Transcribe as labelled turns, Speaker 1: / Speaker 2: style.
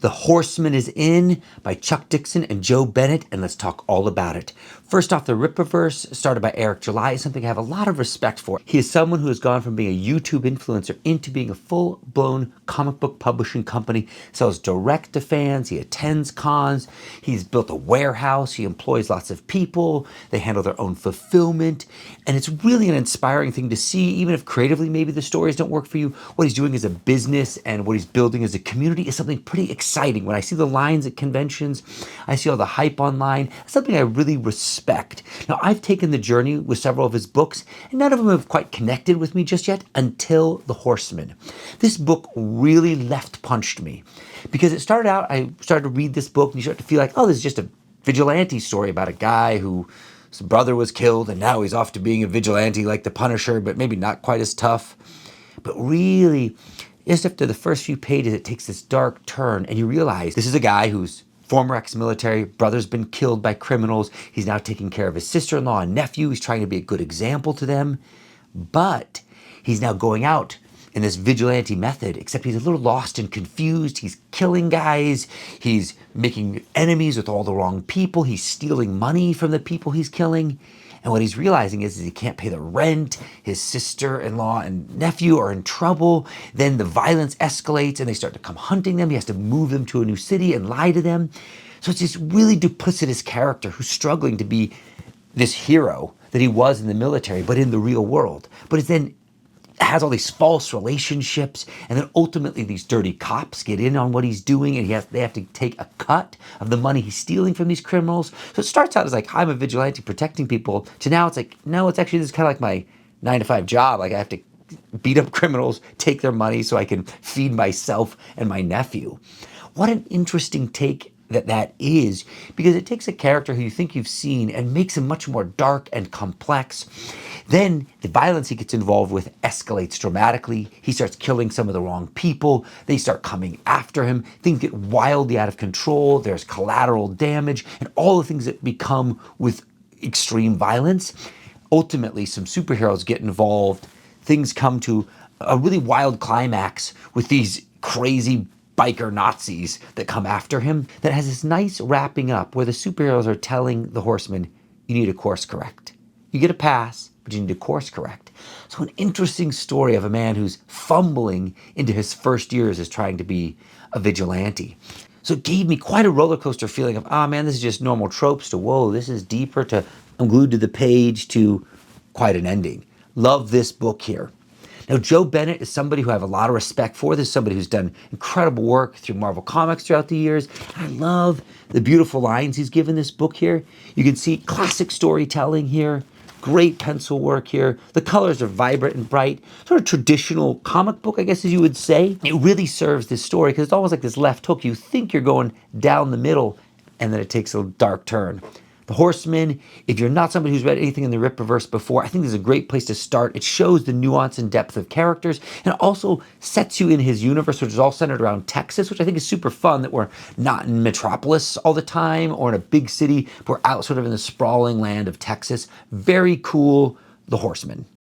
Speaker 1: The Horseman is in by Chuck Dixon and Joe Bennett, and let's talk all about it. First off, the Rippaverse, started by Eric July, is something I have a lot of respect for. He is someone who has gone from being a YouTube influencer into being a full-blown comic book publishing company, sells direct to fans, he attends cons, he's built a warehouse, he employs lots of people, they handle their own fulfillment, and it's really an inspiring thing to see, even if creatively maybe the stories don't work for you. What he's doing as a business and what he's building as a community is something pretty exciting. When I see the lines at conventions, I see all the hype online, it's something I really respect. Now, I've taken the journey with several of his books, and none of them have quite connected with me just yet until The Horseman. This book really left-punched me because it started out, I started to read this book and you start to feel like, oh, this is just a vigilante story about a guy whose brother was killed and now he's off to being a vigilante like the Punisher, but maybe not quite as tough. But really, just after the first few pages, it takes this dark turn and you realize this is a guy who's former ex-military, brother's been killed by criminals. He's now taking care of his sister-in-law and nephew. He's trying to be a good example to them. But he's now going out in this vigilante method, except he's a little lost and confused. He's killing guys. He's making enemies with all the wrong people. He's stealing money from the people he's killing. And what he's realizing is he can't pay the rent. His sister-in-law and nephew are in trouble. Then the violence escalates and they start to come hunting them. He has to move them to a new city and lie to them. So it's this really duplicitous character who's struggling to be this hero that he was in the military, but in the real world. But it's then has all these false relationships, and then ultimately these dirty cops get in on what he's doing, and they have to take a cut of the money he's stealing from these criminals. So it starts out as like, I'm a vigilante protecting people, to now it's like, no, it's actually, this is kind of like my 9-to-5 job. Like I have to beat up criminals, take their money so I can feed myself and my nephew. What an interesting take that is, because it takes a character who you think you've seen and makes him much more dark and complex. Then the violence he gets involved with escalates dramatically. He starts killing some of the wrong people. They start coming after him. Things get wildly out of control. There's collateral damage and all the things that become with extreme violence. Ultimately, some superheroes get involved. Things come to a really wild climax with these crazy biker Nazis that come after him that has this nice wrapping up where the superheroes are telling the Horseman, you need to course correct. You get a pass, but you need to course correct. So an interesting story of a man who's fumbling into his first years as trying to be a vigilante. So it gave me quite a roller coaster feeling of, ah, man, this is just normal tropes to, whoa, this is deeper to, I'm glued to the page to quite an ending. Love this book here. Now, Joe Bennett is somebody who I have a lot of respect for. This is somebody who's done incredible work through Marvel Comics throughout the years. I love the beautiful lines he's given this book here. You can see classic storytelling here. Great pencil work here. The colors are vibrant and bright. Sort of traditional comic book, I guess, as you would say. It really serves this story because it's almost like this left hook. You think you're going down the middle, and then it takes a dark turn. The Horseman, if you're not somebody who's read anything in the Rippaverse before, I think this is a great place to start. It shows the nuance and depth of characters, and it also sets you in his universe, which is all centered around Texas, which I think is super fun, that we're not in Metropolis all the time or in a big city. We're out sort of in the sprawling land of Texas. Very cool, The Horseman.